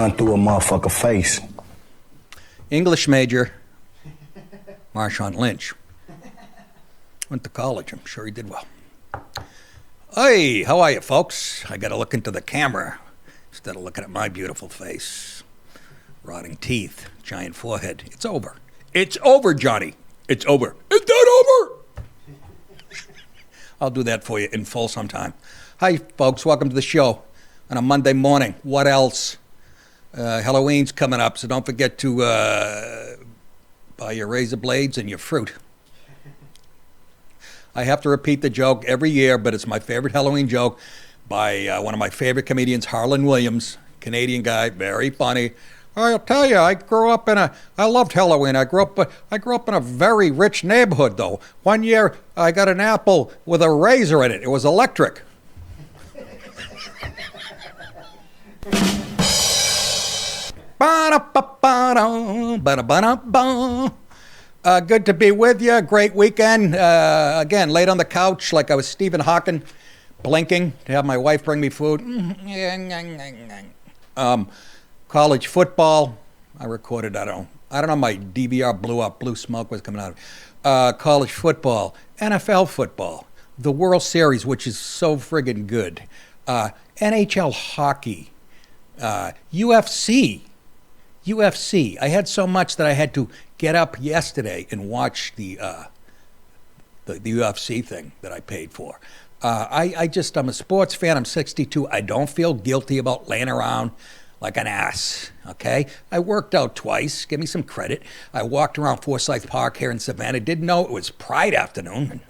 run through a motherfucker face. English major, Marshawn Lynch. Went to college. I'm sure he did well. Hey, how are you, folks? I got to look into the camera instead of looking at my beautiful face. Rotting teeth, giant forehead. It's over. It's over, Johnny. It's over. Is that over? I'll do that for you in full sometime. Hi, folks. Welcome to the show on a Monday morning. What else? Halloween's coming up, so don't forget to buy your razor blades and your fruit. I have to repeat the joke every year, but it's my favorite Halloween joke by one of my favorite comedians, Harlan Williams, Canadian guy, very funny. I'll tell you, I loved Halloween. I grew up in a very rich neighborhood, though. One year, I got an apple with a razor in it. It was electric. Good to be with you. Great weekend. Again, laid on the couch like I was Stephen Hawking, blinking to have my wife bring me food. College football. I recorded. I don't know. My DVR blew up. Blue smoke was coming out of it. College football, NFL football, the World Series, which is so friggin' good. NHL hockey, UFC. I had so much that I had to get up yesterday and watch the UFC thing that I paid for. I'm a sports fan. I'm 62. I don't feel guilty about laying around like an ass, okay? I worked out twice. Give me some credit. I walked around Forsyth Park here in Savannah. Didn't know it was Pride afternoon.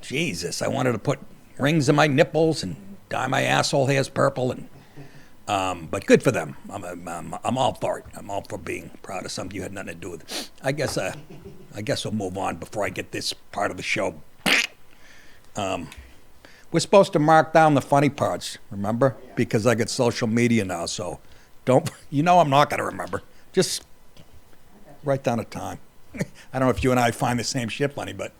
Jesus, I wanted to put rings in my nipples and dye my asshole hairs purple, and but good for them. I'm all for it. I'm all for being proud of something you had nothing to do with. I guess we'll move on before I get this part of the show. We're supposed to mark down the funny parts, remember? Because I get social media now, so I'm not going to remember. Just write down a time. I don't know if you and I find the same shit funny, but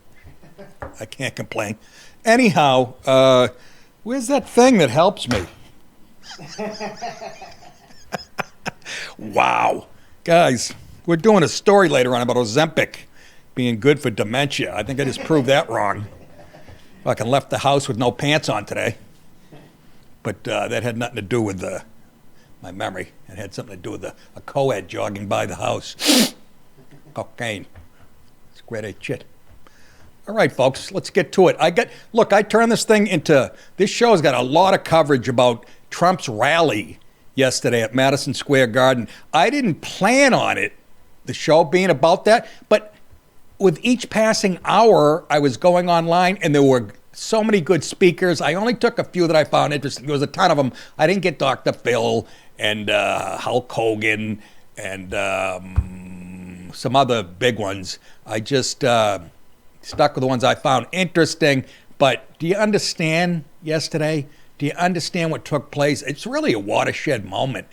I can't complain. Anyhow, where's that thing that helps me? Wow. Guys, we're doing a story later on about Ozempic being good for dementia. I think I just proved that wrong. Fucking left the house with no pants on today. But that had nothing to do with my memory. It had something to do with a co-ed jogging by the house. Cocaine. It's grade A shit. All right, folks, let's get to it. I turned this thing into, this show's got a lot of coverage about Trump's rally yesterday at Madison Square Garden. I didn't plan on it, the show being about that, but with each passing hour, I was going online and there were so many good speakers. I only took a few that I found interesting. There was a ton of them. I didn't get Dr. Phil and Hulk Hogan and some other big ones. I just stuck with the ones I found interesting. But do you understand yesterday? Do you understand what took place? It's really a watershed moment.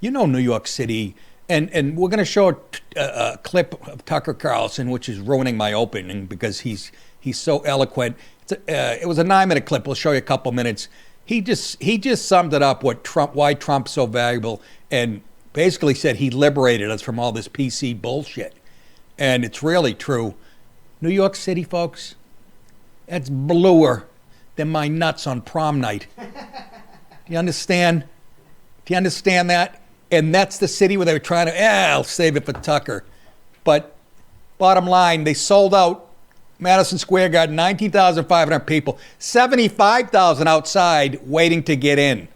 You know New York City, and we're going to show a clip of Tucker Carlson, which is ruining my opening because he's so eloquent. It was a 9-minute clip. We'll show you a couple minutes. He just summed it up why Trump's so valuable, and basically said he liberated us from all this PC bullshit. And it's really true. New York City, folks, that's bluer than my nuts on prom night. Do you understand? Do you understand that? And that's the city where they were trying to, I'll save it for Tucker. But bottom line, they sold out Madison Square Garden, 19,500 people, 75,000 outside waiting to get in.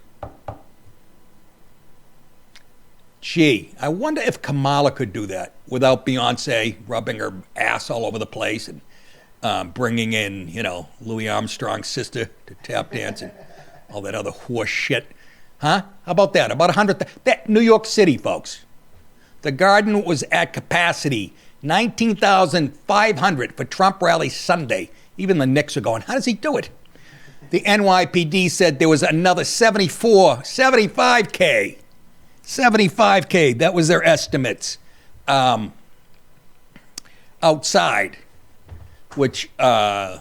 Gee, I wonder if Kamala could do that without Beyonce rubbing her ass all over the place and bringing in, Louis Armstrong's sister to tap dance and all that other horse shit. Huh? How about that? About 100,000. New York City, folks. The Garden was at capacity, 19,500 for Trump rally Sunday. Even the Knicks are going, how does he do it? The NYPD said there was another 75K. 75K, that was their estimates. Outside, which that's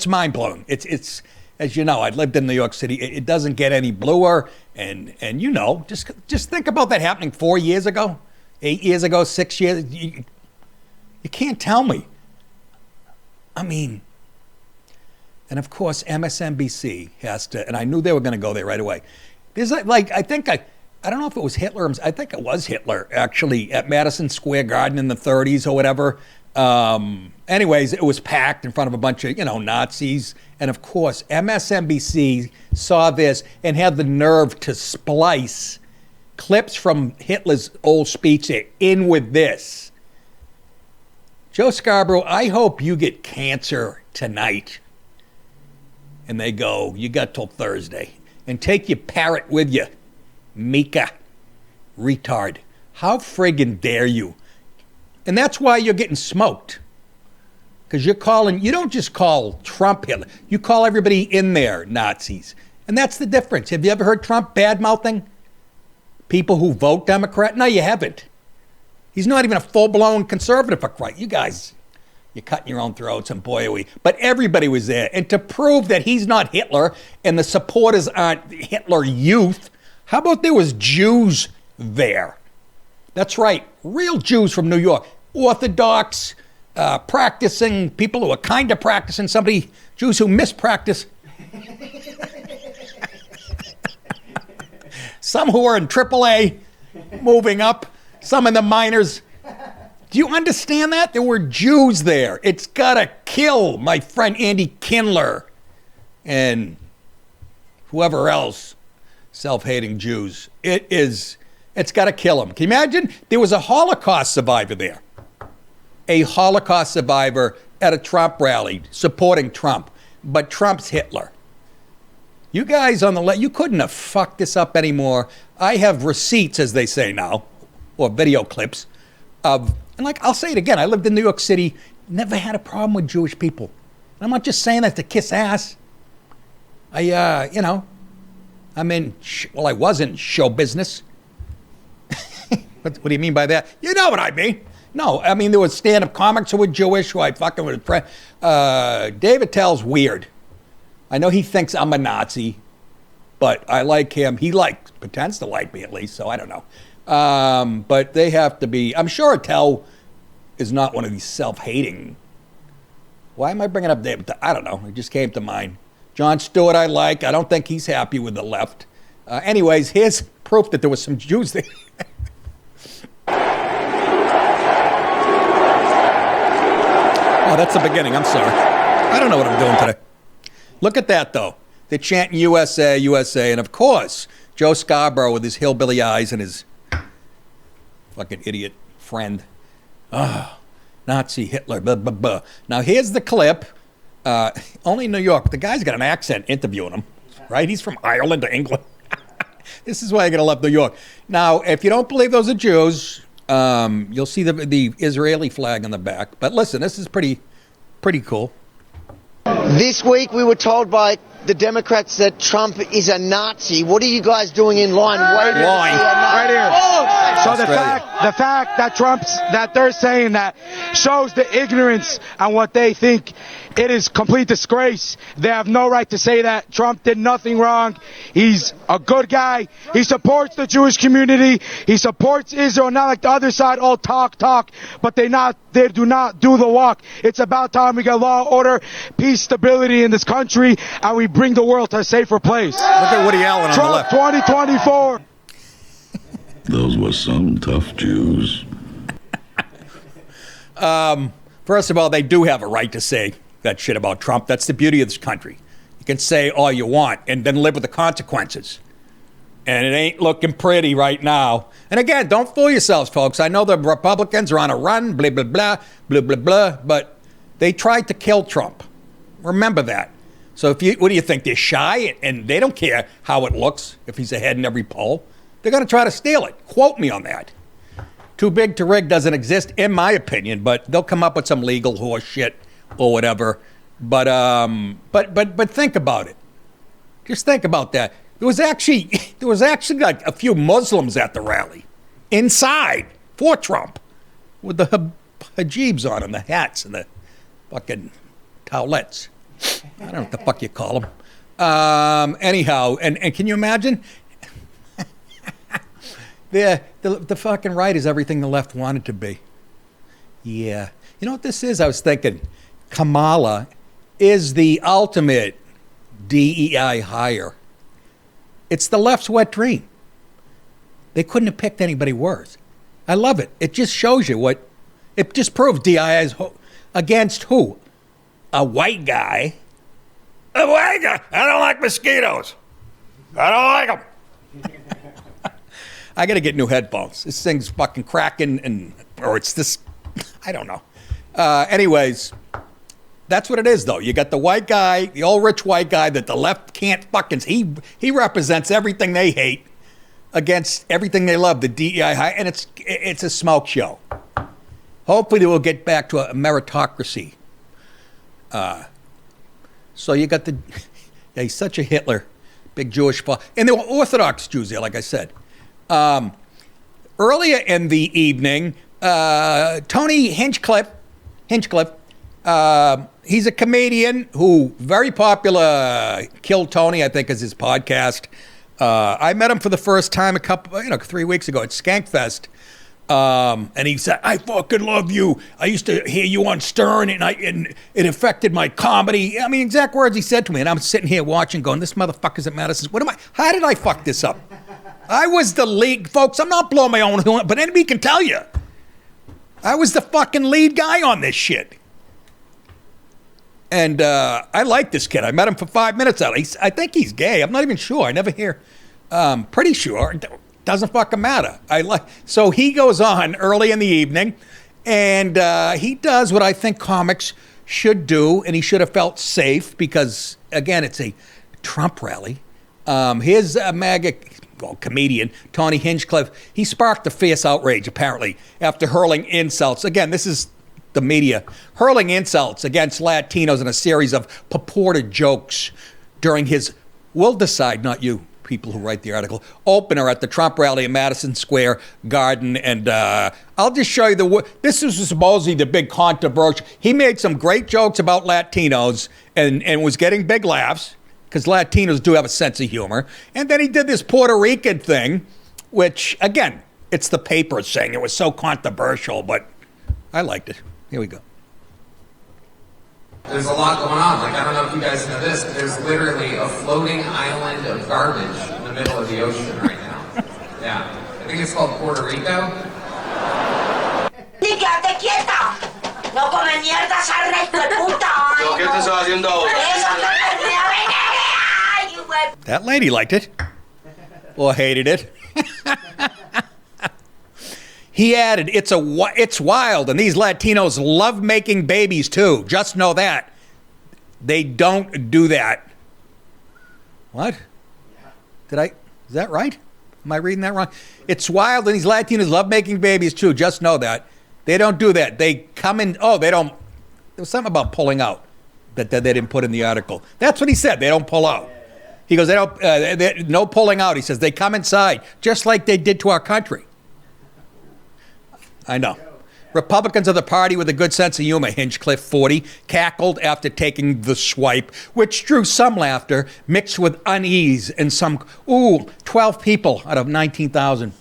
mind-blowing. It's as you know, I lived in New York City. It doesn't get any bluer. And you know, just think about that happening 4 years ago, 8 years ago, 6 years. You can't tell me. I mean, and of course, MSNBC has to, and I knew they were going to go there right away. There's like I don't know if it was Hitler. I think it was Hitler, actually, at Madison Square Garden in the 30s or whatever. Anyways, it was packed in front of a bunch of, Nazis. And of course, MSNBC saw this and had the nerve to splice clips from Hitler's old speech in with this. Joe Scarborough, I hope you get cancer tonight. And they go, you got till Thursday. And take your parrot with you. Mika. Retard. How friggin' dare you? And that's why you're getting smoked. Because you don't just call Trump Hitler. You call everybody in there Nazis. And that's the difference. Have you ever heard Trump bad-mouthing people who vote Democrat? No, you haven't. He's not even a full-blown conservative for Christ. You guys, you're cutting your own throats, and boy, are we. But everybody was there. And to prove that he's not Hitler and the supporters aren't Hitler youth, how about there was Jews there? That's right, real Jews from New York. Orthodox, practicing, people who are kind of practicing, Jews who mispractice. Some who are in AAA, moving up, some in the minors. Do you understand that? There were Jews there. It's gotta kill my friend Andy Kindler and whoever else, self-hating Jews. It's got to kill him. Can you imagine? There was a Holocaust survivor there. A Holocaust survivor at a Trump rally supporting Trump. But Trump's Hitler. You guys on the left, you couldn't have fucked this up anymore. I have receipts, as they say now, or video clips of, and I'll say it again, I lived in New York City, never had a problem with Jewish people. And I'm not just saying that to kiss ass. I was in show business. What do you mean by that? You know what I mean. No, I mean, there was stand-up comics who were Jewish, who I fucking would friend. David Tell's weird. I know he thinks I'm a Nazi, but I like him. He pretends to like me at least, so I don't know. But they have to be, I'm sure Tell is not one of these self-hating. Why am I bringing up David? I don't know. It just came to mind. Jon Stewart I like. I don't think he's happy with the left. Anyways, here's proof that there was some Jews there. Oh, that's the beginning. I'm sorry. I don't know what I'm doing today. Look at that, though. They're chanting USA, USA. And, of course, Joe Scarborough with his hillbilly eyes and his fucking idiot friend. Nazi, Hitler, blah, blah, blah. Now, here's the clip. Only New York. The guy's got an accent interviewing him, right? He's from Ireland or England. This is why I gotta love New York. Now, if you don't believe those are Jews, you'll see the Israeli flag on the back. But listen, this is pretty cool. This week we were told by the Democrats that Trump is a Nazi. What are you guys doing in line? Waiting right here. So the fact that they're saying that shows the ignorance on what they think. It is complete disgrace. They have no right to say that. Trump did nothing wrong. He's a good guy. He supports the Jewish community. He supports Israel, not like the other side, all talk, but they do not do the walk. It's about time we get law, order, peace, stability in this country, and we bring the world to a safer place. Look at Woody Allen Trump on the left. 2024. Those were some tough Jews. First of all, they do have a right to say that shit about Trump. That's the beauty of this country. You can say all you want and then live with the consequences. And it ain't looking pretty right now. And again, don't fool yourselves, folks. I know the Republicans are on a run, blah, blah, blah, blah, blah, blah, but they tried to kill Trump. Remember that. So what do you think? They're shy and they don't care how it looks if he's ahead in every poll. They're going to try to steal it. Quote me on that. Too big to rig doesn't exist, in my opinion, but they'll come up with some legal horse shit or whatever. But think about it. Just think about that. There was actually like a few Muslims at the rally inside for Trump with the hijabs on and the hats and the fucking towelettes. I don't know what the fuck you call them. Anyhow, and can you imagine? The fucking right is everything the left wanted to be. Yeah. You know what this is? I was thinking Kamala is the ultimate DEI hire. It's the left's wet dream. They couldn't have picked anybody worse. I love it. It just shows you what, it just proves DEI is against who? A white guy. A white guy. I don't like mosquitoes. I don't like them. I got to get new headphones. This thing's fucking cracking, or it's this, I don't know. Anyways, that's what it is, though. You got the white guy, the old rich white guy that the left can't fucking, he represents everything they hate against everything they love, the DEI high, and it's a smoke show. Hopefully we'll get back to a meritocracy. So you got yeah, he's such a Hitler, big Jewish, and there were Orthodox Jews there, like I said. Earlier in the evening, Tony Hinchcliffe, he's a comedian who very popular. Kill Tony, I think, is his podcast. I met him for the first time 3 weeks ago at Skankfest. And he said, "I fucking love you. I used to hear you on Stern, and it affected my comedy." I mean, exact words he said to me. And I'm sitting here watching, going, "This motherfucker's at Madison. How did I fuck this up?" I was the lead, folks. I'm not blowing my own horn, but anybody can tell you. I was the fucking lead guy on this shit. And I like this kid. I met him for 5 minutes out. I think he's gay. I'm not even sure. I never hear. Pretty sure. Doesn't fucking matter. So he goes on early in the evening, and he does what I think comics should do, and he should have felt safe because, again, it's a Trump rally. His MAGA comedian, Tony Hinchcliffe, he sparked a fierce outrage, apparently, after hurling insults. Again, this is the media, hurling insults against Latinos in a series of purported jokes during his, we'll decide, not you, people who write the article, opener at the Trump rally in Madison Square Garden. And I'll just show you this is supposedly the big controversial. He made some great jokes about Latinos and was getting big laughs because Latinos do have a sense of humor. And then he did this Puerto Rican thing, which, again, it's the paper saying it was so controversial, but I liked it. Here we go. There's a lot going on. Like, I don't know if you guys know this, but there's literally a floating island of garbage in the middle of the ocean right now. Yeah. I think it's called Puerto Rico. ¡Ni quédate quieta! ¡No come mierda, sarna, hijo de puta! ¿Qué te estás haciendo ahora? That lady liked it. Or hated it. He added, it's wild, and these Latinos love making babies too. Just know that. They don't do that. What? Is that right? Am I reading that wrong? It's wild, and these Latinos love making babies too. Just know that. They don't do that. They come in, they don't, there was something about pulling out that they didn't put in the article. That's what he said. They don't pull out. He goes, no pulling out. He says, they come inside, just like they did to our country. I know. Republicans of the party with a good sense of humor, Hinchcliffe, 40, cackled after taking the swipe, which drew some laughter mixed with unease and 12 people out of 19,000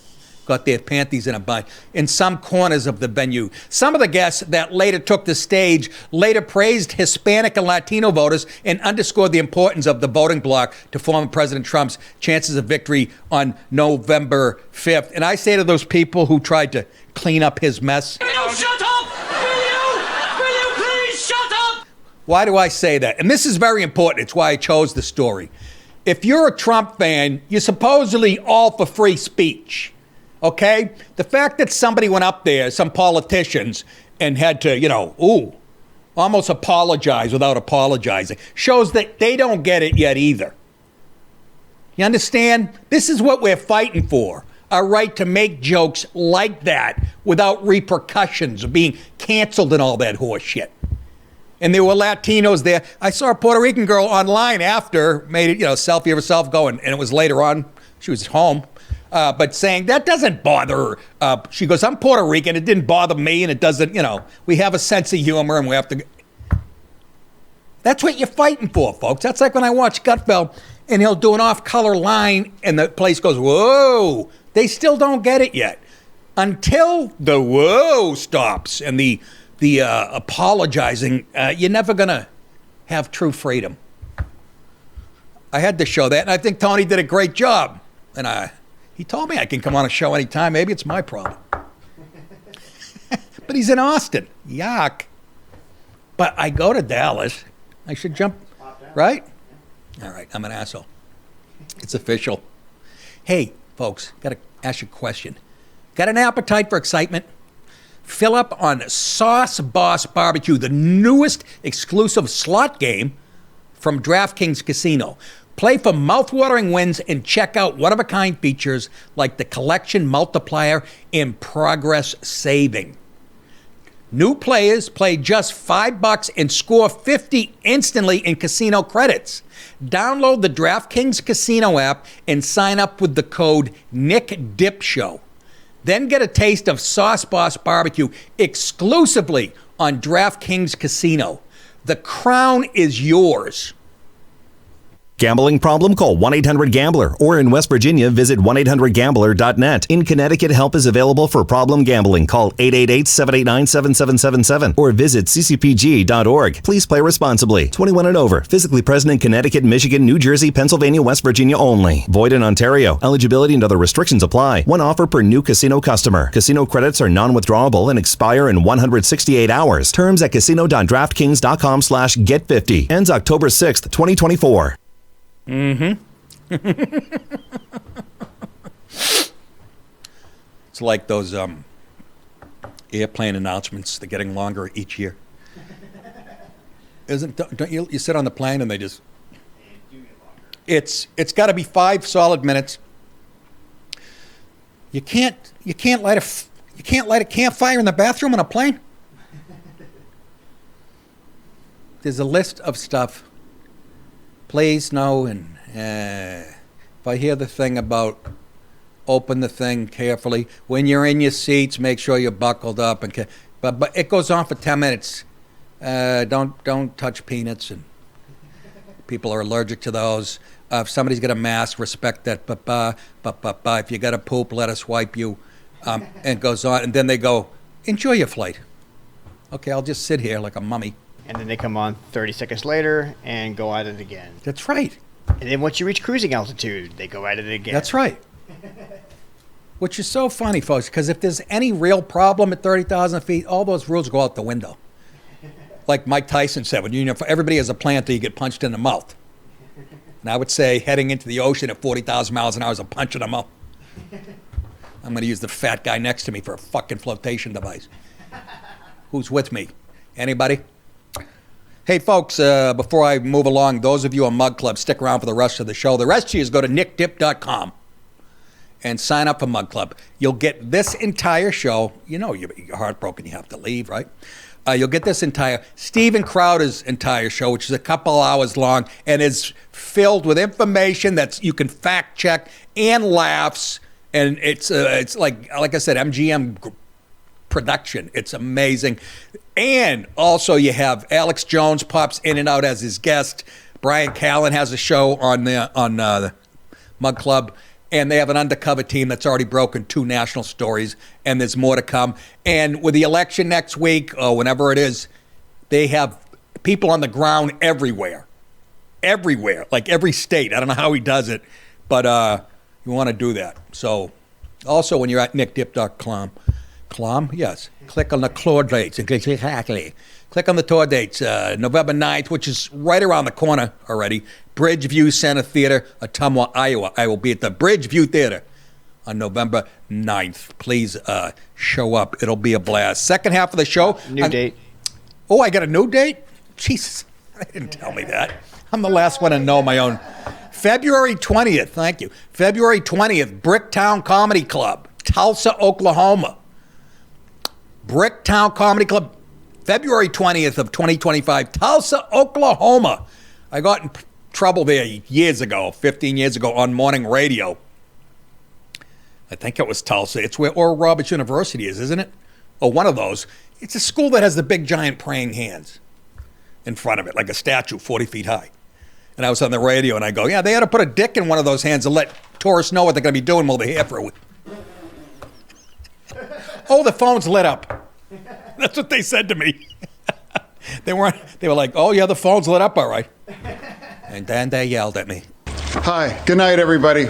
got their panties in a bun in some corners of the venue. Some of the guests that later took the stage later praised Hispanic and Latino voters and underscored the importance of the voting bloc to former President Trump's chances of victory on November 5th. And I say to those people who tried to clean up his mess, Will you shut up? Will you please shut up? why do I say that? And this is very important. It's why I chose the story. If you're a Trump fan, you're supposedly all for free speech. Okay? The fact that somebody went up there, some politicians, and had to, almost apologize without apologizing, shows that they don't get it yet either. You understand? This is what we're fighting for. Our right to make jokes like that without repercussions of being canceled and all that horse shit. And there were Latinos there. I saw a Puerto Rican girl online after, made it, selfie of herself going, and it was later on, she was home. But saying that doesn't bother her. She goes, I'm Puerto Rican. It didn't bother me, and it doesn't, we have a sense of humor, and we have to. That's what you're fighting for, folks. That's like when I watch Gutfeld and he'll do an off-color line and the place goes, whoa. They still don't get it yet. Until the whoa stops and the apologizing, you're never going to have true freedom. I had to show that, and I think Tony did a great job. And he told me I can come on a show anytime. Maybe it's my problem. But he's in Austin. Yuck. But I go to Dallas. I should jump, right? All right, I'm an asshole. It's official. Hey, folks, got to ask you a question. Got an appetite for excitement? Fill up on Sauce Boss Barbecue, the newest exclusive slot game from DraftKings Casino. Play for mouthwatering wins and check out one-of-a-kind features like the collection multiplier and progress saving. New players play just $5 and score 50 instantly in casino credits. Download the DraftKings Casino app and sign up with the code NickDipShow. Then get a taste of Sauce Boss Barbecue exclusively on DraftKings Casino. The crown is yours. Gambling problem? Call 1-800-GAMBLER. Or in West Virginia, visit 1-800-GAMBLER.net. In Connecticut, help is available for problem gambling. Call 888-789-7777 or visit ccpg.org. Please play responsibly. 21 and over. Physically present in Connecticut, Michigan, New Jersey, Pennsylvania, West Virginia only. Void in Ontario. Eligibility and other restrictions apply. One offer per new casino customer. Casino credits are non-withdrawable and expire in 168 hours. Terms at casino.draftkings.com/get50. Ends October 6th, 2024. Mm-hmm. It's like those airplane announcements. They're getting longer each year. Don't you sit on the plane and they just... It's got to be 5 solid minutes. You can't light a campfire in the bathroom on a plane. There's a list of stuff. Please, no, and if I hear the thing about open the thing carefully, when you're in your seats, make sure you're buckled up. But it goes on for 10 minutes. Don't touch peanuts, and people are allergic to those. If somebody's got a mask, respect that. If you got to poop, let us wipe you. And it goes on, and then they go, enjoy your flight. Okay, I'll just sit here like a mummy. And then they come on 30 seconds later and go at it again. That's right. And then once you reach cruising altitude, they go at it again. That's right. Which is so funny, folks, because if there's any real problem at 30,000 feet, all those rules go out the window. Like Mike Tyson said, when everybody has a plan till you get punched in the mouth. And I would say heading into the ocean at 40,000 miles an hour is a punch in the mouth. I'm going to use the fat guy next to me for a fucking flotation device. Who's with me? Anybody? Hey, folks, before I move along, those of you on Mug Club, stick around for the rest of the show. The rest of you is go to nickdip.com and sign up for Mug Club. You'll get this entire show. You know you're heartbroken, you have to leave, right? You'll get this entire Steven Crowder's entire show, which is a couple hours long and is filled with information that you can fact check and laughs. And it's like I said, MGM production. It's amazing. And also you have Alex Jones pops in and out as his guest. Brian Callen has a show on the Mug Club. And they have an undercover team that's already broken 2 national stories, and there's more to come. And with the election next week, or whenever it is, they have people on the ground everywhere. Everywhere, like every state. I don't know how he does it, but you want to do that. So also when you're at nickdip.com, yes, click on the tour dates. Exactly. Click on the tour dates. November 9th, which is right around the corner already. Bridgeview Center Theater, Ottumwa, Iowa. I will be at the Bridgeview Theater on November 9th. Please show up. It'll be a blast. Second half of the show. New date. Oh, I got a new date? Jesus, they didn't tell me that. I'm the last one to know my own. February 20th, thank you. February 20th, Bricktown Comedy Club, Tulsa, Oklahoma. Bricktown Comedy Club, February 20th of 2025, Tulsa, Oklahoma. I got in trouble there years ago, 15 years ago, on morning radio. I think it was Tulsa. It's where Oral Roberts University is, isn't it? Or one of those. It's a school that has the big, giant praying hands. in front of it, like a statue 40 feet high. And I was on the radio, and I go, yeah, they ought to put a dick in one of those hands and let tourists know what they're going to be doing while they're here for a week. Oh, the phone's lit up. That's what they said to me. They were like, oh, yeah, the phone's lit up all right. And then they yelled at me. Hi, good night, everybody.